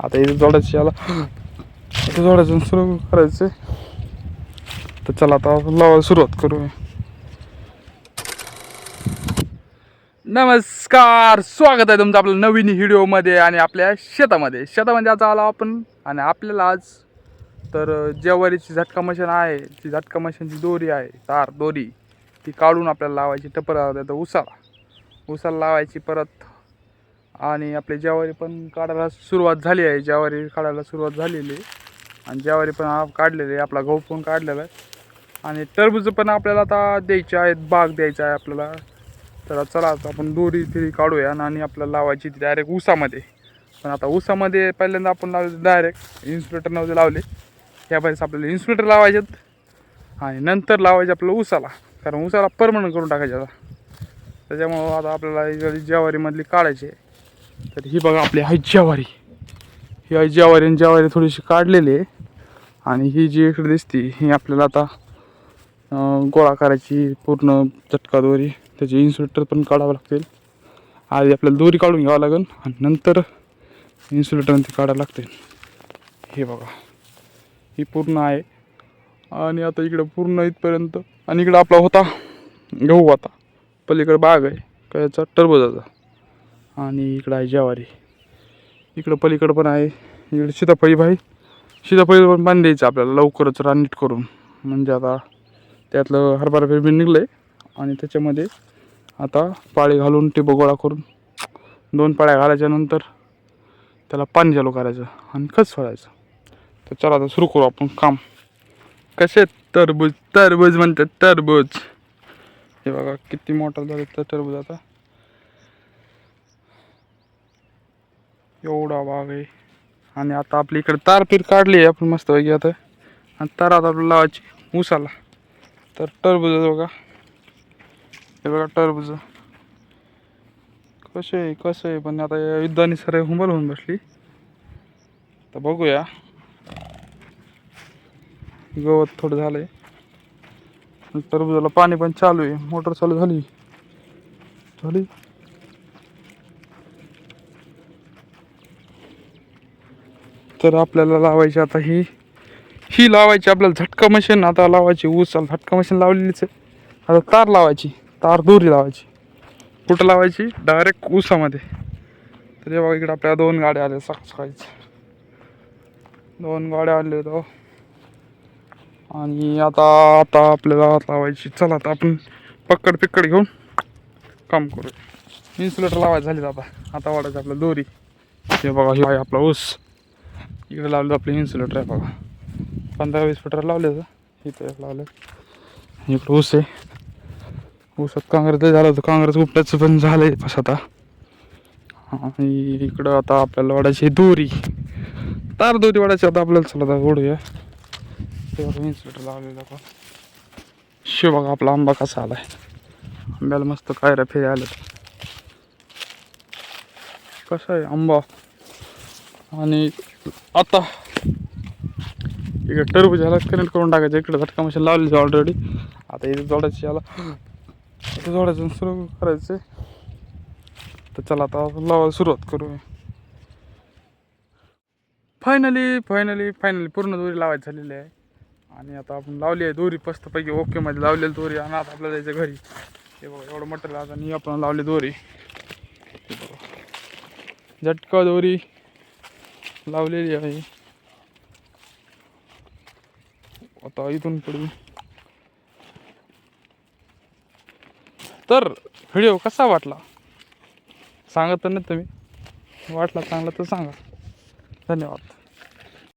आता इथे जोडायची याला इथे जोडायचं सुरू करायचं. तर चला आता लावायला सुरुवात करूया. नमस्कार, स्वागत आहे तुमचं आपल्या नवीन व्हिडिओमध्ये आणि आपल्या शेतामध्ये आज आलो आपण. आणि आपल्याला आज तर ज्वारीची झटका मशीन आहे, ती झटका मशीनची दोरी आहे, तार दोरी ती काढून आपल्याला लावायची. टपर तर उसाला लावायची परत. आणि आपली ज्वारी पण काढायला सुरुवात झाली आहे, ज्वारी काढायला सुरुवात झालेली आहे. आणि ज्वारी पण काढलेली आहे, आपला गहू पण काढलेला आहे. आणि टरबूज पण आपल्याला आता द्यायचे आहेत, बाग द्यायचा आहे आपल्याला. तर चला आता आपण दोरी फिरी काढूया आणि आपल्याला लावायची डायरेक्ट ऊसामध्ये. पण आता ऊसामध्ये पहिल्यांदा आपण लावले डायरेक्ट इन्सुलेटर नव्हते लावले. ह्या वेळेस आपल्याला इन्सुलेटर लावायचेत आणि नंतर लावायचे आपल्याला ऊसाला, कारण ऊसाला परमनंट करून टाकायचे आता. त्याच्यामुळं आता आपल्याला ज्वारीमधली काढायची आहे. तर ही बघा आपली आहे ज्वारी, ही आहे ज्वारी. आणि ज्वारी थोडीशी काढलेली आहे. आणि ही जी इकडे दिसते ही आपल्याला आता गोळा करायची पूर्ण झटका दोरी. त्याची इन्सुलेटर पण काढावं लागतील. आधी आपल्याला दोरी काढून घ्यावं लागेल आणि नंतर इन्सुलेटर ते काढावं लागते. हे बघा ही पूर्ण आहे. आणि आता इकडं पूर्ण इथपर्यंत. आणि इकडं आपला होता गहू, आता पलीकडे बाग आहे कायचा टरबूजाचा. आणि इकडं आहे ज्वारी, इकडं पलीकडं पण आहे. इकडे सीताफळी भाई, सीताफळी पण पाणी द्यायचं आपल्याला लवकरच नीट करून. म्हणजे आता त्यातलं हरभरा पेरबी निघलं आहे. आणि त्याच्यामध्ये आता पाळी घालून टिबं गोळा करून 2 पाळ्या घालायच्यानंतर त्याला पाणी चालू करायचं आणि खत सोडायचं. तर चला आता सुरू करू आपण काम. कसे टरबूज म्हणतात टरबूज. हे बघा किती मोठा झालं तर टरबूज. आता एवढा बाग आहे. आणि आता आपली इकडे तारपीर काढली आहे आपण मस्त पैकी आता. आणि तार आता आपल्याला लावायची ऊसाला. तर टरबूज बघा, हे बघा टरबूज कसं आहे. पण आता या युद्धाने सर हुंबल होऊन बसली. तर बघूया, गवत थोडं झालंय. टरबूजाला पाणी पण चालू आहे, मोटर चालू झाली. तर आपल्याला लावायची आता ही लावायची आपल्याला झटका मशीन. आता लावायची ऊसाला झटका मशीन लावलेलीच आहे. आता तार लावायची, तार दोरी लावायची. कुठं लावायची? डायरेक्ट ऊसामध्ये. तर हे बघा इकडे आपल्या 2 गाड्या आल्या सकाळीच. 2 गाड्या आल्या तर. आणि आता आपल्याला लावायची. चला आता आपण पक्कड घेऊन काम करू. इन्सुलेटर लावायचं झाली आता वाढायचं आपलं दोरी. हे बघा हे आहे आपला ऊस. इकडे लावलं आपलं इन्सुलेटर आहे बघा. 15-20 फुटावर लावले तर इथं लावलं. इकडं ऊस आहे. ऊसात काँग्रेस झालं होतं, काँग्रेस उपटायचं पण झालंय बस आता. आणि इकडं आता आपल्याला वाढायची दोरी, तार दोरी वाढायची आता आपल्याला. चला आता ओढूया. इन्सुलेटर लावलेलं का शिव बघा आपला आंबा कसा आलाय. आंब्याला मस्त कायरा फेरी आलं. कसा आहे आंबा. आणि आता इकडे टरबूजाला कनेक्ट करून टाकायचं. इकडे झटका मशीन लावली ऑलरेडी. आता इथे जोडायची याला, इथे जोडायचं सुरू करायचं. तर चला आता लावायला सुरुवात करूया. फायनली पूर्ण दोरी लावायची झालेली आहे. आणि आता आपण लावली आहे दोरी मस्तपैकी ओके मध्ये लावलेली दोरी. आणि आता आपल्याला जायचं घरी. हे बघा एवढं मटेरियल. आता आणि आपण लावली दोरी, झटका दोरी लावलेली आहे. आता इथून पुढे तर व्हिडिओ कसा वाटला सांगा तर नाही तुम्ही. वाटला चांगला तर सांगा. धन्यवाद.